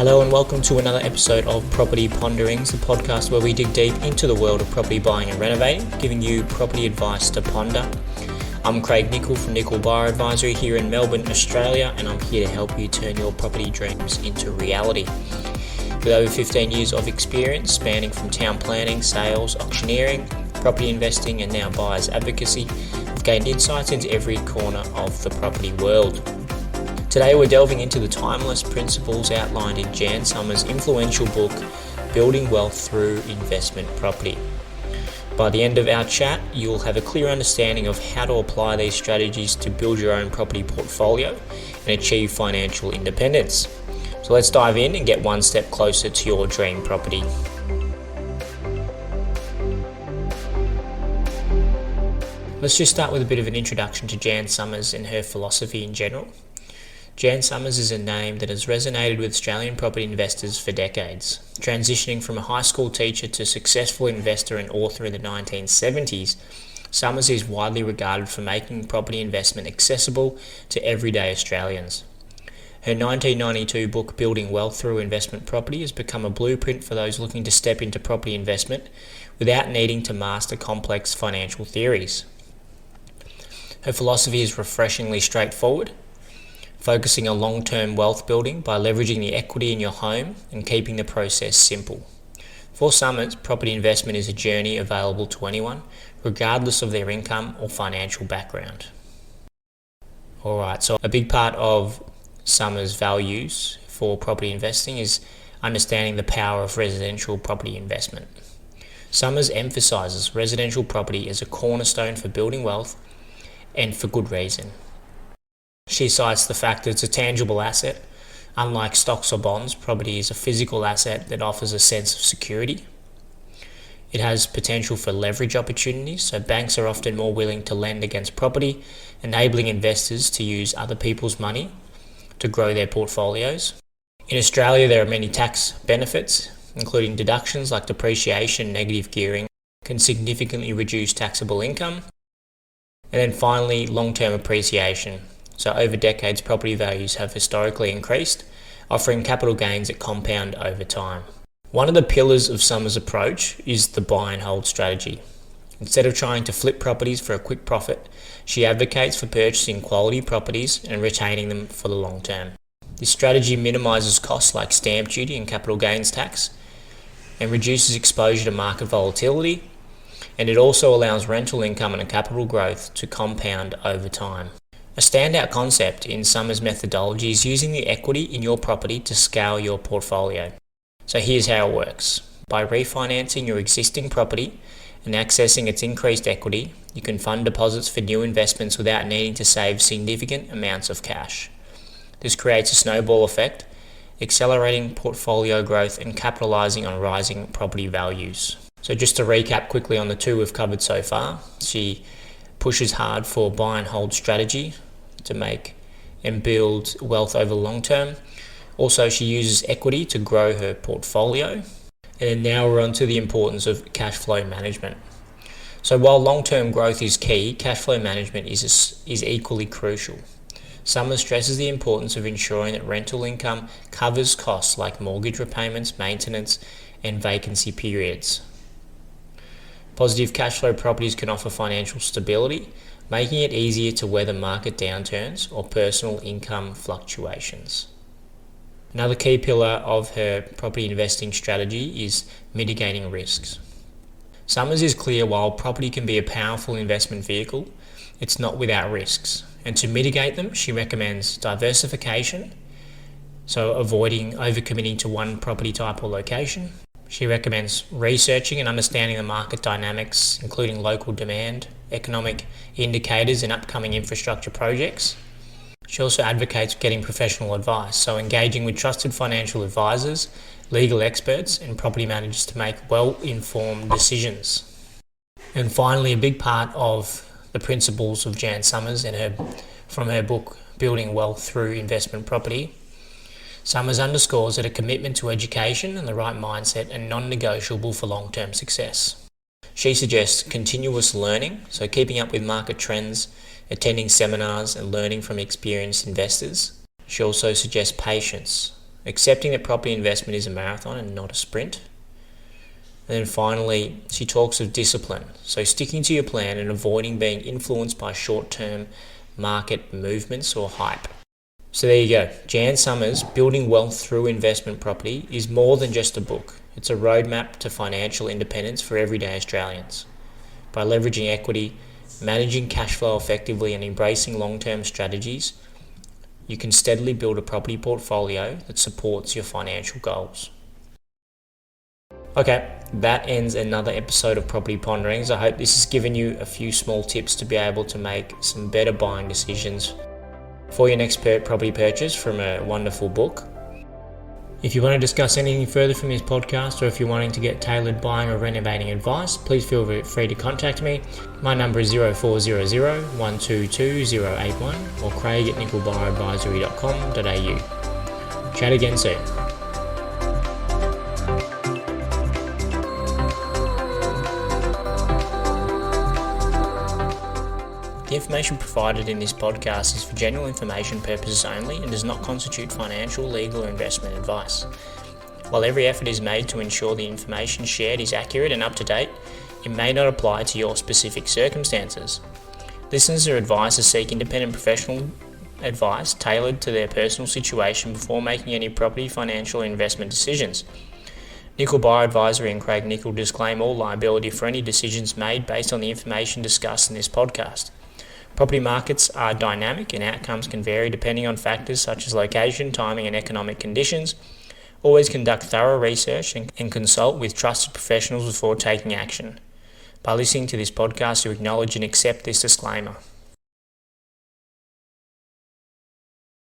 Hello and welcome to another episode of Property Ponderings, the podcast where we dig deep into the world of property buying and renovating, giving you property advice to ponder. I'm Craig Nicol from Nicol Buyer Advisory here in Melbourne, Australia, and I'm here to help you turn your property dreams into reality. With over 15 years of experience spanning from town planning, sales, auctioneering, property investing and now buyers advocacy, I've gained insights into every corner of the property world. Today we're delving into the timeless principles outlined in Jan Summers' influential book, Building Wealth Through Investment Property. By the end of our chat, you'll have a clear understanding of how to apply these strategies to build your own property portfolio and achieve financial independence. So let's dive in and get one step closer to your dream property. Let's just start with a bit of an introduction to Jan Summers and her philosophy in general. Jan Summers is a name that has resonated with Australian property investors for decades. Transitioning from a high school teacher to successful investor and author in the 1970s, Summers is widely regarded for making property investment accessible to everyday Australians. Her 1992 book, Building Wealth Through Investment Property, has become a blueprint for those looking to step into property investment without needing to master complex financial theories. Her philosophy is refreshingly straightforward, focusing on long-term wealth building by leveraging the equity in your home and keeping the process simple. For Summers, property investment is a journey available to anyone, regardless of their income or financial background. Alright, so a big part of Summers' values for property investing is understanding the power of residential property investment. Summers emphasises residential property as a cornerstone for building wealth, and for good reason. She cites the fact that it's a tangible asset. Unlike stocks or bonds, property is a physical asset that offers a sense of security. It has potential for leverage opportunities, so banks are often more willing to lend against property, enabling investors to use other people's money to grow their portfolios. In Australia, there are many tax benefits, including deductions like depreciation and negative gearing, can significantly reduce taxable income. And then finally, long-term appreciation. So over decades, property values have historically increased, offering capital gains that compound over time. One of the pillars of Summers' approach is the buy and hold strategy. Instead of trying to flip properties for a quick profit, she advocates for purchasing quality properties and retaining them for the long term. This strategy minimises costs like stamp duty and capital gains tax, and reduces exposure to market volatility, and it also allows rental income and capital growth to compound over time. A standout concept in Summers' methodology is using the equity in your property to scale your portfolio. So here's how it works. By refinancing your existing property and accessing its increased equity, you can fund deposits for new investments without needing to save significant amounts of cash. This creates a snowball effect, accelerating portfolio growth and capitalising on rising property values. So just to recap quickly on the two we've covered so far, she pushes hard for buy and hold strategy to make and build wealth over the long term. Also, she uses equity to grow her portfolio. And then now we're on to the importance of cash flow management. So while long-term growth is key, cash flow management is equally crucial. Summers stresses the importance of ensuring that rental income covers costs like mortgage repayments, maintenance, and vacancy periods. Positive cash flow properties can offer financial stability, making it easier to weather market downturns or personal income fluctuations. Another key pillar of her property investing strategy is mitigating risks. Summers is clear while property can be a powerful investment vehicle, it's not without risks. And to mitigate them, she recommends diversification, so avoiding overcommitting to one property type or location. She recommends researching and understanding the market dynamics, including local demand, economic indicators and upcoming infrastructure projects. She also advocates getting professional advice, so engaging with trusted financial advisors, legal experts and property managers to make well-informed decisions. And finally, a big part of the principles of Jan Summers and from her book, Building Wealth Through Investment Property, Summers underscores that a commitment to education and the right mindset are non-negotiable for long-term success. She suggests continuous learning, so keeping up with market trends, attending seminars and learning from experienced investors. She also suggests patience, accepting that property investment is a marathon and not a sprint. And then finally, she talks of discipline. So sticking to your plan and avoiding being influenced by short-term market movements or hype. So there you go. Jan Summers, Building Wealth Through Investment Property, is more than just a book. It's a roadmap to financial independence for everyday Australians. By leveraging equity, managing cash flow effectively and embracing long-term strategies, you can steadily build a property portfolio that supports your financial goals. Okay, that ends another episode of Property Ponderings. I hope this has given you a few small tips to be able to make some better buying decisions for your next property purchase from a wonderful book. If you want to discuss anything further from this podcast, or if you're wanting to get tailored buying or renovating advice, please feel free to contact me. My number is 0400 122 081 or craig@nicholboroadvisory.com.au. Chat again soon. The information provided in this podcast is for general information purposes only and does not constitute financial, legal, or investment advice. While every effort is made to ensure the information shared is accurate and up to date, it may not apply to your specific circumstances. Listeners are advised to seek independent professional advice tailored to their personal situation before making any property, financial, or investment decisions. Nicol Borough Advisory and Craig Nicol disclaim all liability for any decisions made based on the information discussed in this podcast. Property markets are dynamic and outcomes can vary depending on factors such as location, timing, and economic conditions. Always conduct thorough research and consult with trusted professionals before taking action. By listening to this podcast, you acknowledge and accept this disclaimer.